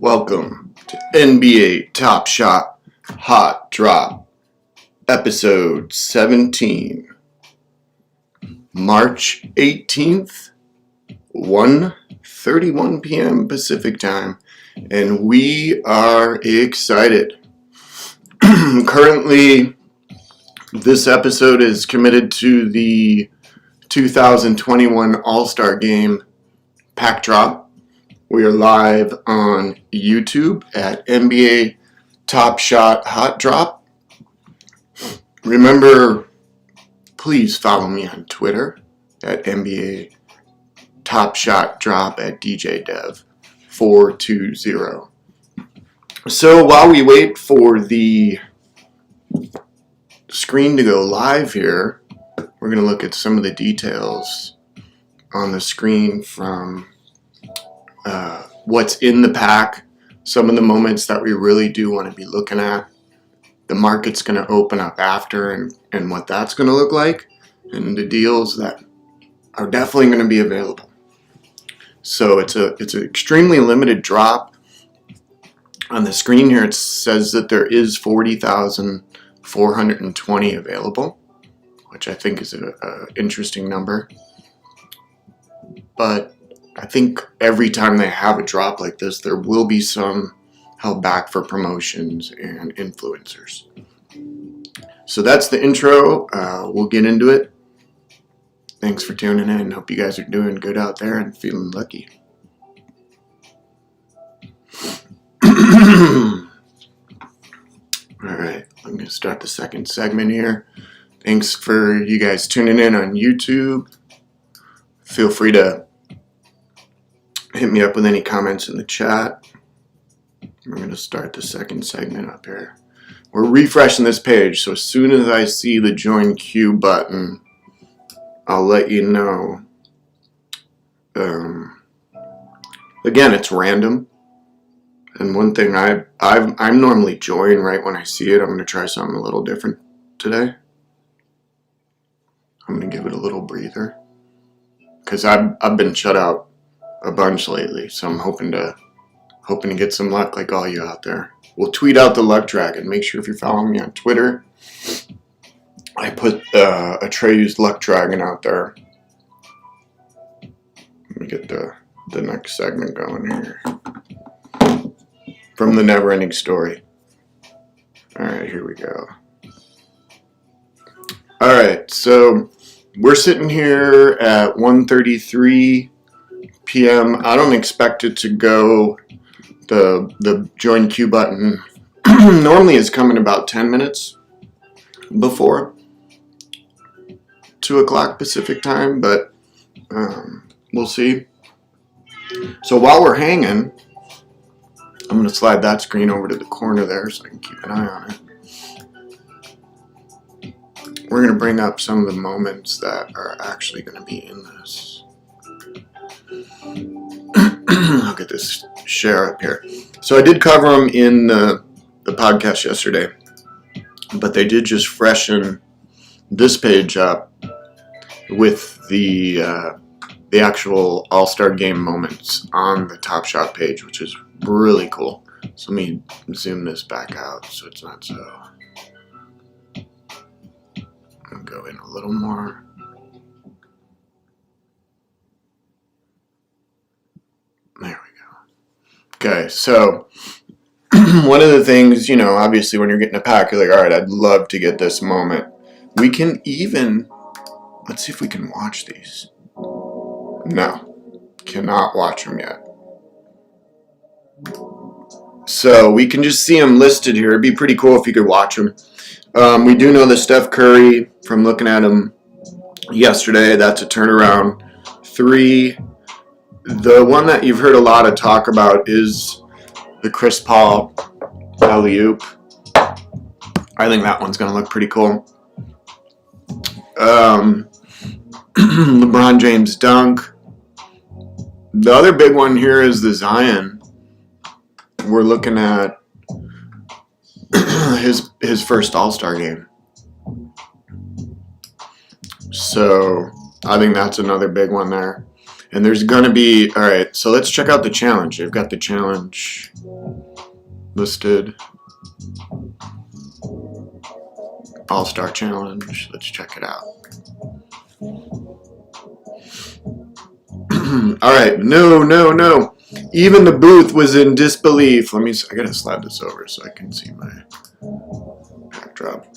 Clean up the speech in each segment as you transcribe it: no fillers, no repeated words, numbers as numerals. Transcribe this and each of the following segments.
Welcome to NBA Top Shot Hot Drop, Episode 17, March 18th, 1:31 p.m. Pacific Time, and we are excited. Currently, this episode is committed to the 2021 All-Star Game Pack Drop. We are live on YouTube at NBA Top Shot Hot Drop. Remember, please follow me on Twitter at NBA Top Shot Drop at DJDev420. So while we wait for the screen to go live here, we're going to look at some of the details on the screen from what's in the pack, some of the moments that we really do want to be looking at. The market's going to open up after and what that's going to look like, and the deals that are definitely going to be available. So it's an extremely limited drop. On the screen here it says that there is 40,420 available, which I think is an interesting number. But I think every time they have a drop like this, there will be some held back for promotions and influencers. So that's the intro. We'll get into it. Thanks for tuning in. Hope you guys are doing good out there and feeling lucky. Alright, I'm going to start the second segment here. Thanks for you guys tuning in on YouTube. Feel free to hit me up with any comments in the chat. We're going to start the second segment up here. We're refreshing this page, so as soon as I see the join queue button, I'll let you know. Again, it's random. And one thing I'm normally join right when I see it. I'm going to try something a little different today. I'm going to give it a little breather, because I've been shut out a bunch lately, so I'm hoping to get some luck like all you out there. We'll tweet out the luck dragon. Make sure if you're following me on Twitter, I put a Trey's luck dragon out there. Let me get the next segment going here. From the never-ending story. Alright, here we go. Alright, so we're sitting here at 1:33 p.m. I don't expect it to go. The join queue button normally is coming about 10 minutes before 2 o'clock Pacific time, but we'll see. So while we're hanging, I'm going to slide that screen over to the corner there so I can keep an eye on it. We're going to bring up some of the moments that are actually going to be in this. I'll get this share up here. So I did cover them in the podcast yesterday, but they did just freshen this page up with the actual All-Star Game moments on the Top Shot page, which is really cool. So let me zoom this back out so it's not so. I'll go in a little more. There we go. Okay, so one of the things, obviously when you're getting a pack, you're like, all right, I'd love to get this moment. We can even, let's see if we can watch these. No, cannot watch them yet. So we can just see them listed here. It'd be pretty cool if you could watch them. We do know the Steph Curry, from looking at him yesterday, that's a turnaround 3. The one that you've heard a lot of talk about is the Chris Paul alley-oop. I think that one's going to look pretty cool. LeBron James dunk. The other big one here is the Zion. We're looking at his first All-Star game. So I think that's another big one there. And there's going to be, all right, so let's check out the challenge. I've got the challenge listed. All-Star Challenge. Let's check it out. All right, no. Even the booth was in disbelief. I gotta slide this over so I can see my backdrop.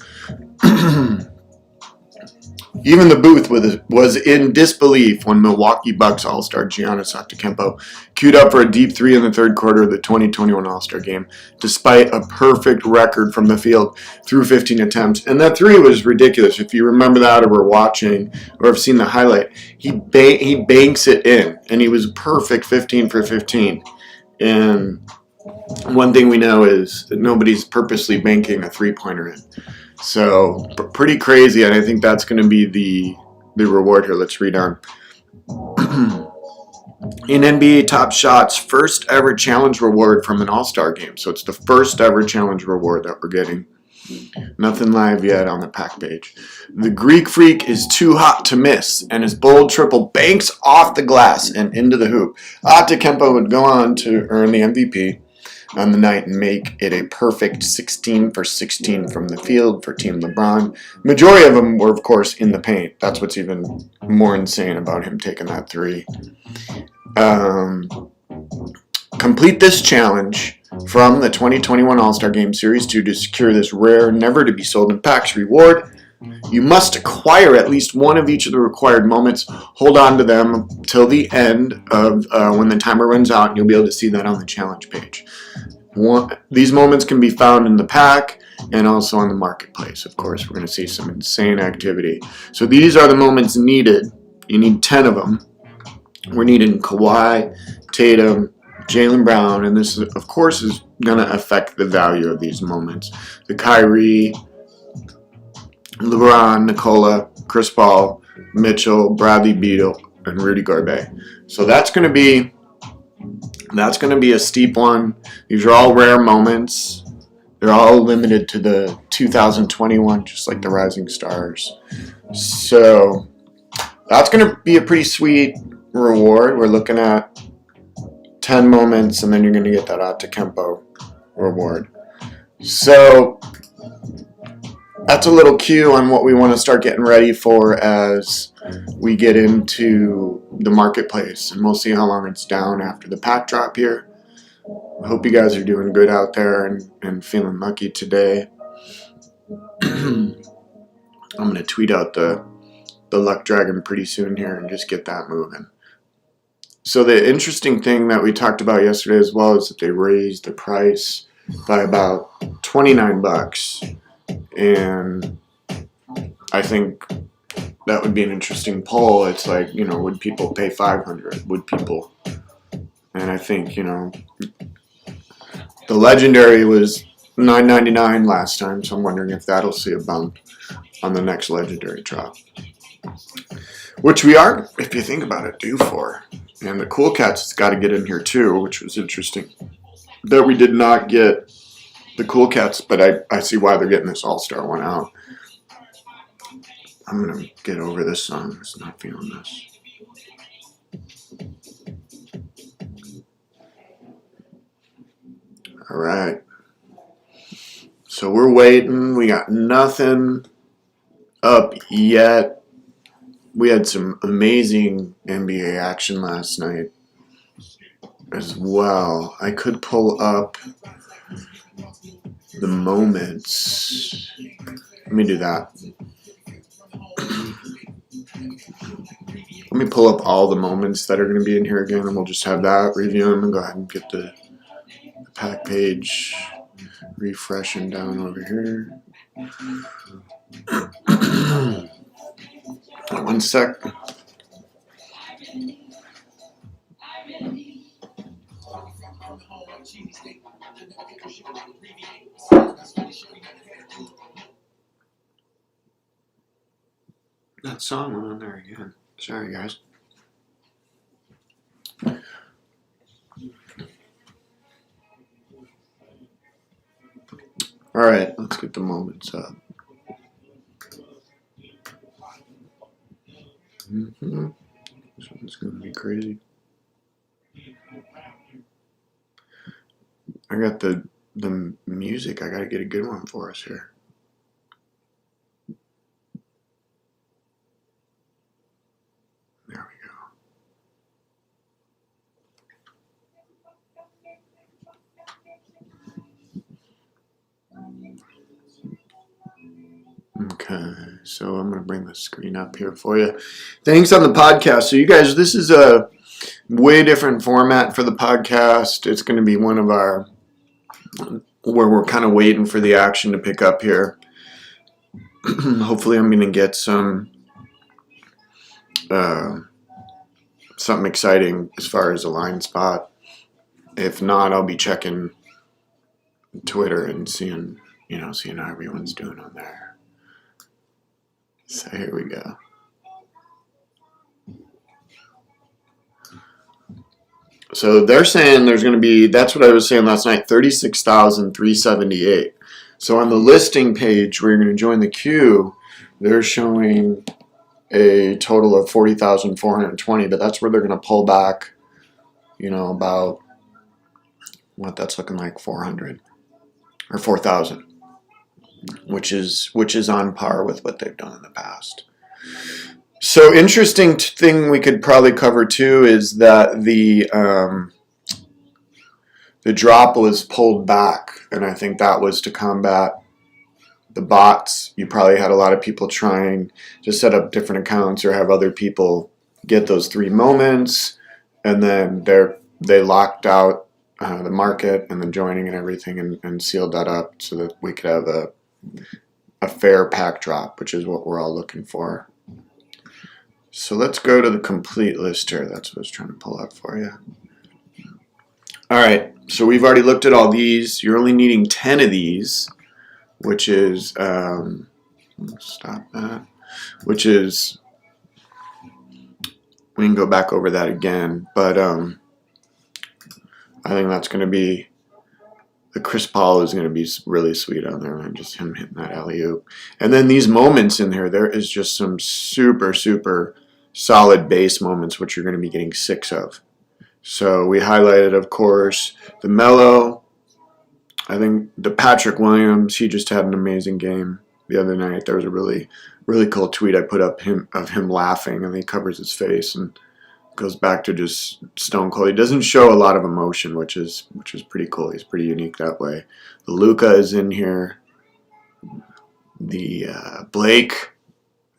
Even the booth was in disbelief when Milwaukee Bucks All-Star Giannis Antetokounmpo queued up for a deep three in the third quarter of the 2021 All-Star Game, despite a perfect record from the field through 15 attempts. And that three was ridiculous. If you remember that or were watching or have seen the highlight, he banks it in, and he was perfect 15 for 15. And one thing we know is that nobody's purposely banking a three-pointer in. So pretty crazy, and I think that's going to be the reward here. Let's read on. In NBA Top Shot's first ever challenge reward from an All-Star game. So it's the first ever challenge reward that we're getting. Nothing live yet on the pack page. The Greek Freak is too hot to miss, and his bold triple banks off the glass and into the hoop. Antetokounmpo would go on to earn the MVP on the night and make it a perfect 16 for 16 from the field for Team LeBron. Majority of them were, of course, in the paint. That's what's even more insane about him taking that three. Complete this challenge from the 2021 All-Star Game Series 2 to secure this rare, never-to-be-sold in packs reward. You must acquire at least one of each of the required moments. Hold on to them till the end of when the timer runs out, and you'll be able to see that on the challenge page. These moments can be found in the pack and also on the marketplace. Of course, we're going to see some insane activity. So these are the moments needed. You need 10 of them. We're needing Kawhi, Tatum, Jaylen Brown, and this, of course, is going to affect the value of these moments. The Kyrie, LeBron, Nikola, Chris Paul, Mitchell, Bradley Beal, and Rudy Gobert. So that's going to be a steep one. These are all rare moments. They're all limited to the 2021, just like the Rising Stars. So that's going to be a pretty sweet reward. We're looking at 10 moments, and then you're going to get that Antetokounmpo reward. So that's a little cue on what we want to start getting ready for as we get into the marketplace, and we'll see how long it's down after the pack drop here. I hope you guys are doing good out there and feeling lucky today. I'm going to tweet out the Luck Dragon pretty soon here and just get that moving. So the interesting thing that we talked about yesterday as well is that they raised the price by about $29. And I think that would be an interesting poll. It's like, would people pay $500? Would people? And I think, the Legendary was $9.99 last time, so I'm wondering if that'll see a bump on the next Legendary drop. Which we are, if you think about it, due for. And the Cool Cats has got to get in here too, which was interesting. That we did not get the Cool Cats, but I see why they're getting this All-Star one out. I'm going to get over this song. I'm not feeling this. All right. So we're waiting. We got nothing up yet. We had some amazing NBA action last night as well. I could pull up the moments. Let me do that. Let me pull up all the moments that are going to be in here again, and we'll just have that, review them, and go ahead and get the pack page refreshing down over here. One sec. That song went on there again. Sorry, guys. All right, let's get the moments up. This one's is going to be crazy. I got the music. I got to get a good one for us here. There we go. Okay, so I'm going to bring the screen up here for you. Thanks on the podcast. So you guys, this is a way different format for the podcast. It's going to be one of our, where we're kind of waiting for the action to pick up here. Hopefully I'm going to get something exciting as far as a line spot. If not, I'll be checking Twitter and seeing how everyone's doing on there. So here we go. So they're saying there's going to be, that's what I was saying last night, 36,378. So on the listing page where you're going to join the queue, they're showing a total of 40,420, but that's where they're going to pull back, about what that's looking like, 400 or 4,000, which is on par with what they've done in the past. So interesting thing we could probably cover too is that the drop was pulled back, and I think that was to combat the bots. You probably had a lot of people trying to set up different accounts or have other people get those 3 moments, and then they locked out the market and the joining and everything and sealed that up so that we could have a fair pack drop, which is what we're all looking for. So let's go to the complete list here. That's what I was trying to pull up for you. All right, so we've already looked at all these. You're only needing 10 of these, which is, stop that, which is, we can go back over that again, but I think that's going to be, the Chris Paul is going to be really sweet on there, and just him hitting that alley-oop. And then these moments in there is just some super, super solid base moments, which you're going to be getting 6 of. So we highlighted, of course, the Melo. I think the Patrick Williams, he just had an amazing game the other night. There was a really, really cool tweet I put up of him laughing, and he covers his face and goes back to just stone cold. He doesn't show a lot of emotion, which is pretty cool. He's pretty unique that way. The Luka is in here. The Blake,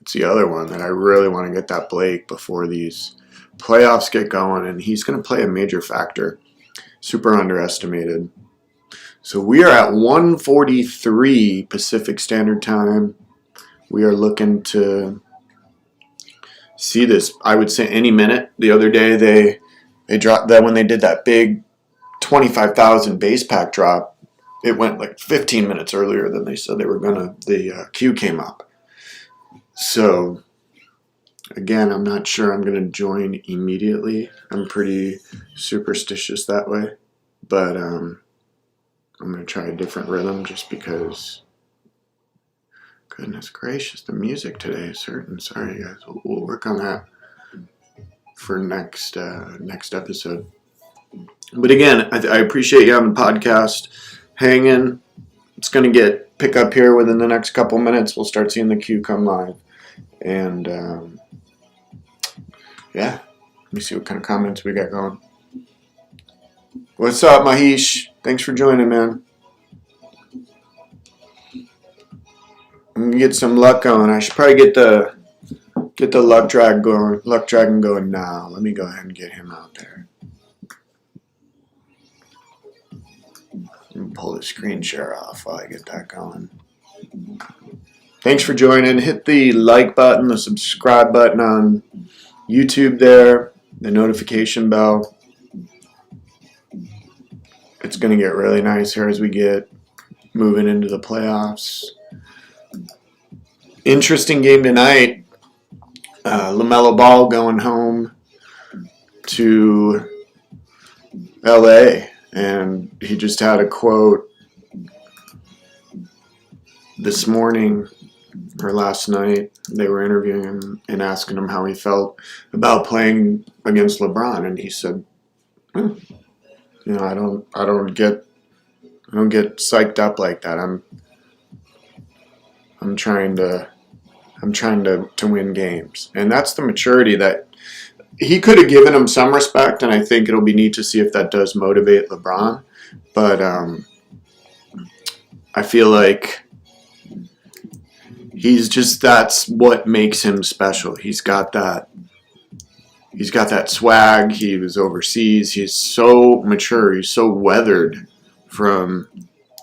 it's the other one that I really want to get, that Blake, before these playoffs get going, and he's going to play a major factor. Super underestimated. So we are at 1:43 Pacific Standard Time. We are looking to see this, I would say, any minute. The other day they dropped that, when they did that big 25,000 base pack drop, it went like 15 minutes earlier than they said they were gonna. The queue came up. So again, I'm not sure I'm gonna join immediately. I'm pretty superstitious that way, but I'm gonna try a different rhythm just because. Goodness gracious, the music today is hurting. Sorry, guys. We'll work on that for next episode. But again, I appreciate you on the podcast hanging. It's going to pick up here within the next couple minutes. We'll start seeing the queue come live. And, yeah, let me see what kind of comments we got going. What's up, Mahesh? Thanks for joining, man. I'm gonna get some luck going. I should probably get the luck dragon going now. Let me go ahead and get him out there. And pull the screen share off while I get that going. Thanks for joining. Hit the like button, the subscribe button on YouTube there, the notification bell. It's gonna get really nice here as we get moving into the playoffs. Interesting game tonight. LaMelo Ball going home to LA, and he just had a quote this morning or last night, they were interviewing him and asking him how he felt about playing against LeBron, and he said, "Hmm, you know, I don't get psyched up like that. I'm trying to win games," and that's the maturity that he could have given him some respect, and I think it'll be neat to see if that does motivate LeBron. But I feel like that's what makes him special. He's got that swag. He was overseas. He's so mature. He's so weathered from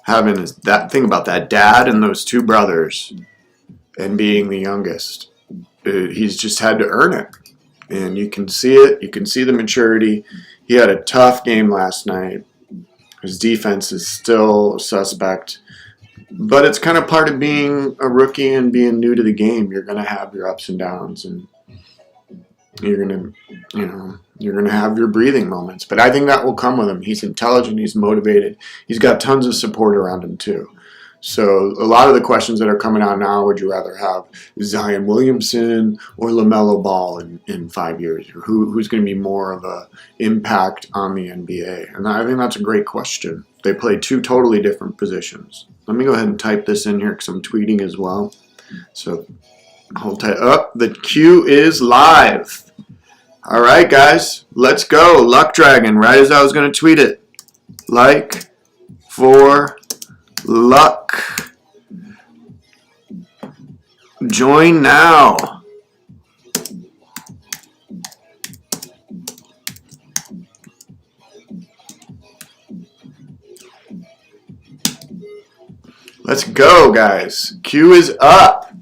having that thing about that dad and those two brothers and being the youngest. He's just had to earn it. And you can see it. You can see the maturity. He had a tough game last night. His defense is still suspect. But it's kind of part of being a rookie and being new to the game. You're going to have your ups and downs. And you're going to have your breathing moments. But I think that will come with him. He's intelligent. He's motivated. He's got tons of support around him, too. So a lot of the questions that are coming out now, would you rather have Zion Williamson or LaMelo Ball in 5 years? Or who's going to be more of an impact on the NBA? And I think that's a great question. They play two totally different positions. Let me go ahead and type this in here because I'm tweeting as well. So hold tight up. The queue is live. All right, guys, let's go. Luck Dragon, right as I was going to tweet it. Like for luck. Join now. Let's go, guys. Queue is up.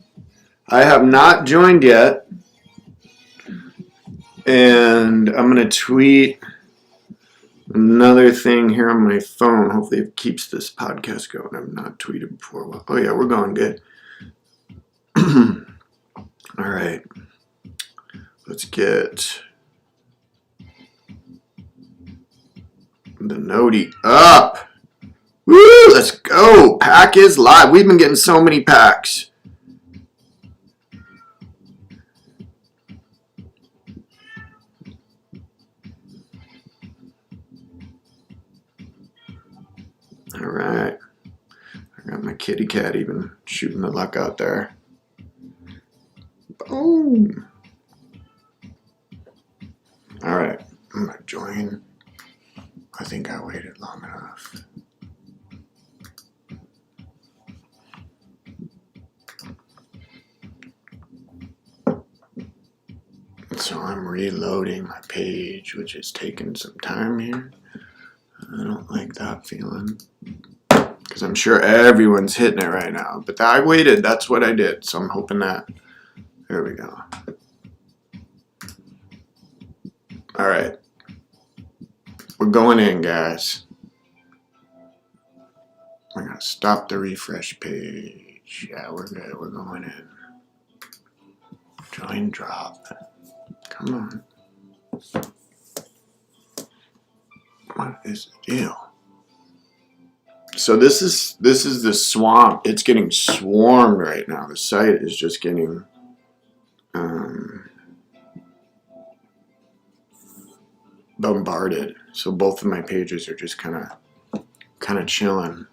I have not joined yet. And I'm going to tweet another thing here on my phone. Hopefully it keeps this podcast going. I've not tweeted before. Well, oh, yeah, we're going good. All right. Let's get the noti up. Woo! Let's go. Pack is live. We've been getting so many packs. All right. I got my kitty cat even shooting the luck out there. Boom. All right. I'm going to join. I think I waited long enough. So I'm reloading my page, which is taking some time here. I don't like that feeling because I'm sure everyone's hitting it right now. But I waited. That's what I did. So I'm hoping that. There we go. All right. We're going in, guys. We're going to stop the refresh page. Yeah, we're good. We're going in. Join drop. Come on. What is the deal? So this is the swamp. It's getting swarmed right now. The site is just getting bombarded. So both of my pages are just kind of chilling.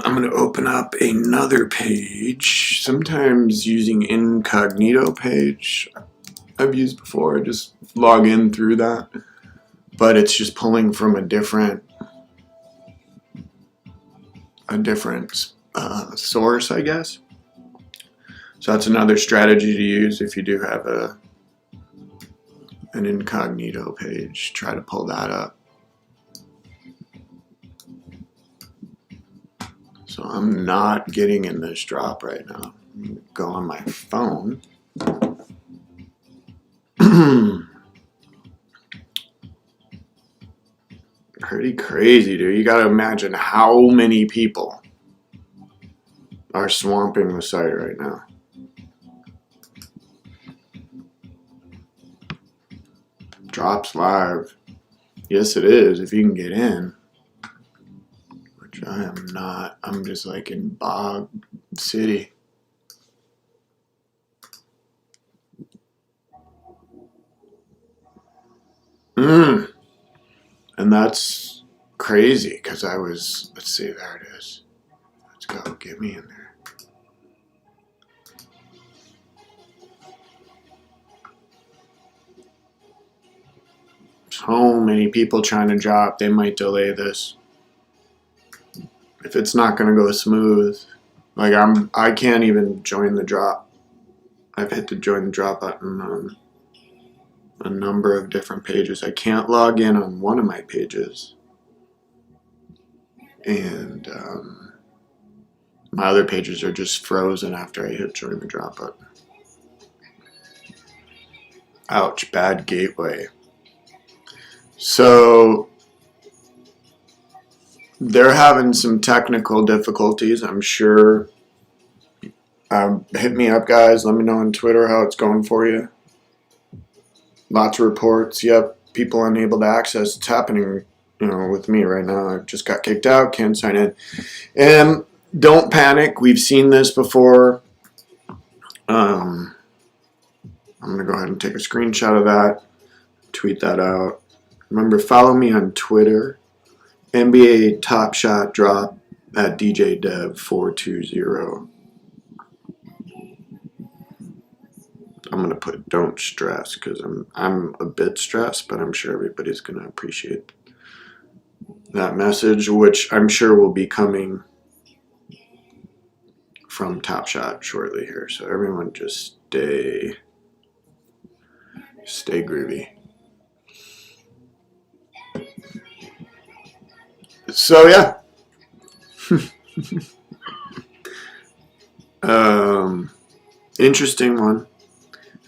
I'm going to open up another page. Sometimes using incognito page I've used before. Just log in through that. But it's just pulling from a different source, I guess. So that's another strategy to use if you do have an incognito page. Try to pull that up. So I'm not getting in this drop right now. I'm going to go on my phone. Pretty crazy, dude. You got to imagine how many people are swamping the site right now. Drops live. Yes, it is, if you can get in. which I am not. I'm just like in Bog City. And that's crazy because I was, let's see, there it is. Let's go, get me in there. So many people trying to drop, they might delay this. If it's not going to go smooth, like I can't even join the drop. I've hit the join the drop button on a number of different pages. I can't log in on one of my pages. And my other pages are just frozen after I hit join the drop button. Ouch, bad gateway. So they're having some technical difficulties, I'm sure. Hit me up, guys. Let me know on Twitter how it's going for you. Lots of reports. Yep, people unable to access. It's happening, with me right now. I just got kicked out. Can't sign in. And don't panic. We've seen this before. I'm going to go ahead and take a screenshot of that. Tweet that out. Remember, follow me on Twitter. NBA Top Shot Drop at DJDev420. I'm going to put don't stress because I'm a bit stressed, but I'm sure everybody's going to appreciate that message, which I'm sure will be coming from Top Shot shortly here. So everyone just stay groovy. So yeah. Interesting one.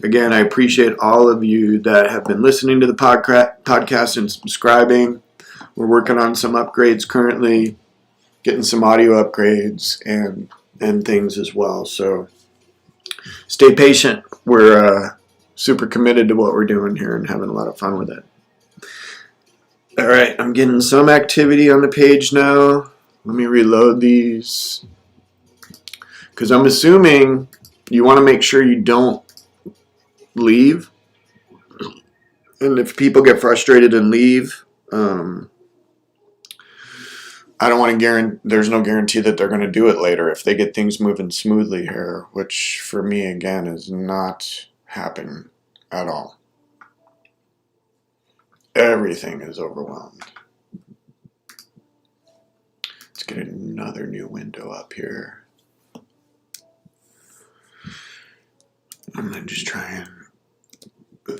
Again, I appreciate all of you that have been listening to the podcast and subscribing. We're working on some upgrades currently, getting some audio upgrades and things as well. So stay patient. We're super committed to what we're doing here and having a lot of fun with it. All right, I'm getting some activity on the page now. Let me reload these because I'm assuming you want to make sure you don't leave. And if people get frustrated and leave, I don't want to guarantee. There's no guarantee that they're going to do it later if they get things moving smoothly here, which for me again is not happening at all. Everything is overwhelmed. Let's get another new window up here. I'm going to just try and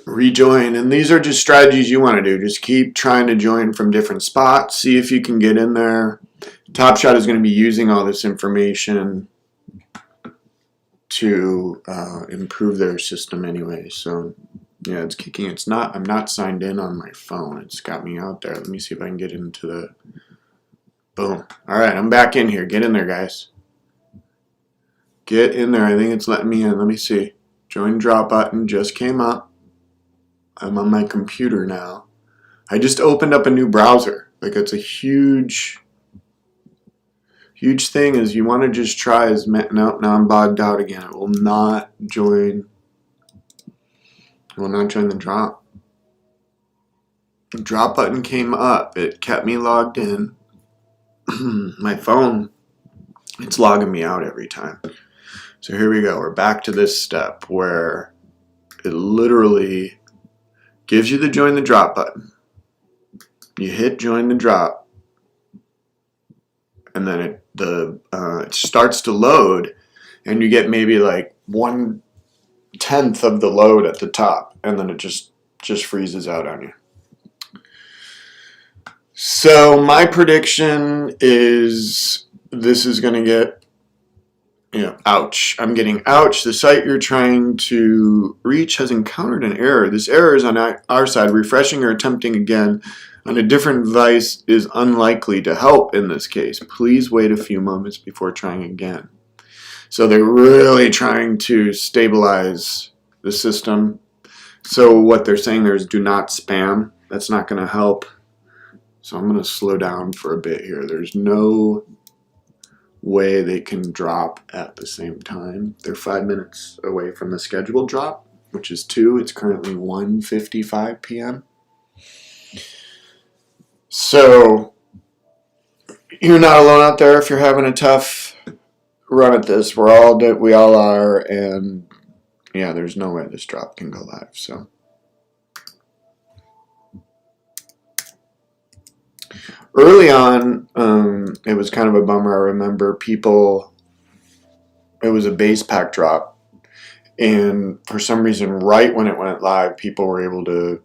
rejoin. And these are just strategies you want to do. Just keep trying to join from different spots. See if you can get in there. Top Shot is going to be using all this information to improve their system anyway. So yeah, it's kicking. I'm not signed in on my phone. It's got me out there. Let me see if I can get into the... Boom. All right, I'm back in here. Get in there, guys. Get in there. I think it's letting me in. Let me see. Join drop button just came up. I'm on my computer now. I just opened up a new browser. Like, it's a huge thing is you want to just try as... No, now I'm bogged out again. It will not join... will not join the drop. The drop button came up. It kept me logged in. My phone, it's logging me out every time. So here we go. We're back to this step where it literally gives you the join the drop button. You hit join the drop, and then it starts to load, and you get maybe like 1/10 of the load at the top, and then it just freezes out on you. So my prediction is this is going to get, ouch. I'm getting ouch. The site you're trying to reach has encountered an error. This error is on our side. Refreshing or attempting again on a different device is unlikely to help in this case. Please wait a few moments before trying again. So they're really trying to stabilize the system. So what they're saying there is do not spam. That's not going to help. So I'm going to slow down for a bit here. There's no way they can drop at the same time. They're 5 minutes away from the scheduled drop, which is 2. It's currently 1:55 p.m. So you're not alone out there if you're having a tough run at this. We all are, and yeah, there's no way this drop can go live. So early on, it was kind of a bummer. I remember it was a base pack drop, and for some reason, right when it went live, people were able to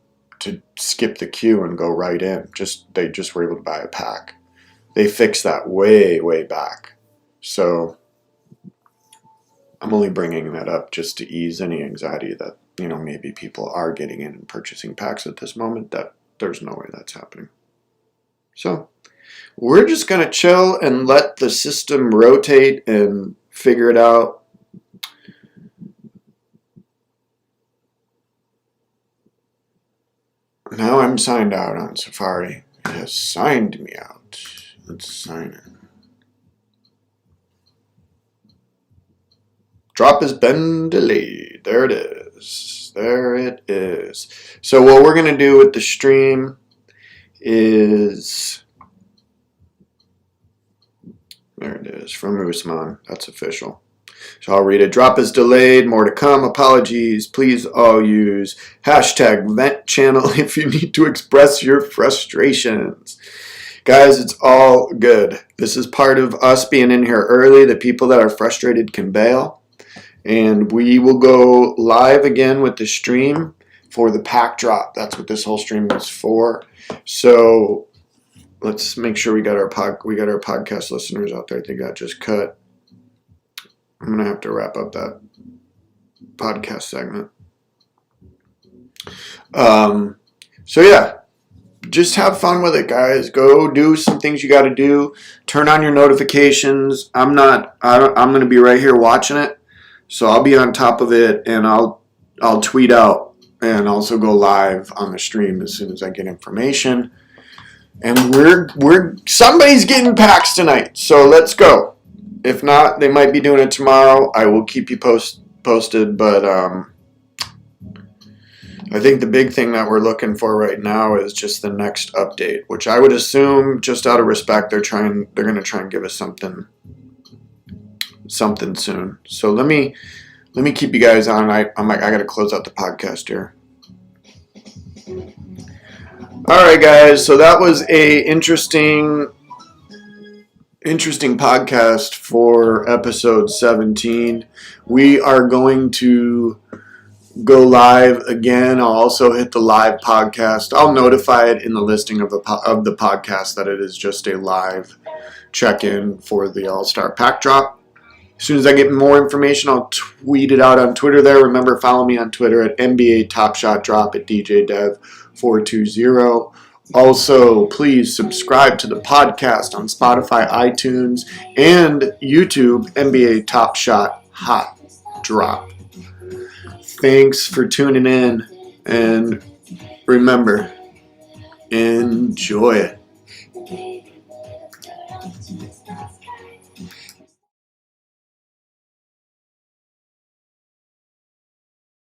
skip the queue and go right in. They just were able to buy a pack. They fixed that way back. So I'm only bringing that up just to ease any anxiety that, maybe people are getting in and purchasing packs at this moment. That there's no way that's happening. So we're just going to chill and let the system rotate and figure it out. Now I'm signed out on Safari. It has signed me out. Let's sign in. Drop has been delayed. There it is. There it is. So what we're going to do with the stream is... There it is. From Usman. That's official. So I'll read it. Drop is delayed. More to come. Apologies. Please all use hashtag vent channel if you need to express your frustrations. Guys, it's all good. This is part of us being in here early. The people that are frustrated can bail. And we will go live again with the stream for the pack drop. That's what this whole stream was for. So let's make sure we got our podcast listeners out there. I think that just cut. I'm going to have to wrap up that podcast segment. So yeah, just have fun with it, guys. Go do some things you got to do. Turn on your notifications. I'm going to be right here watching it. So I'll be on top of it, and I'll tweet out and also go live on the stream as soon as I get information. And somebody's getting packs tonight. So let's go. If not, they might be doing it tomorrow. I will keep you posted, but I think the big thing that we're looking for right now is just the next update, which I would assume, just out of respect, they're going to try and give us something soon. So let me keep you guys on. I got to close out the podcast here. All right, guys. So that was a interesting podcast for episode 17. We are going to go live again. I'll also hit the live podcast. I'll notify it in the listing of the podcast that it is just a live check-in for the All-Star Pack Drop. As soon as I get more information, I'll tweet it out on Twitter there. Remember, follow me on Twitter at NBA Top Shot Drop at DJDev420. Also, please subscribe to the podcast on Spotify, iTunes, and YouTube, NBA Top Shot Hot Drop. Thanks for tuning in, and remember, enjoy it.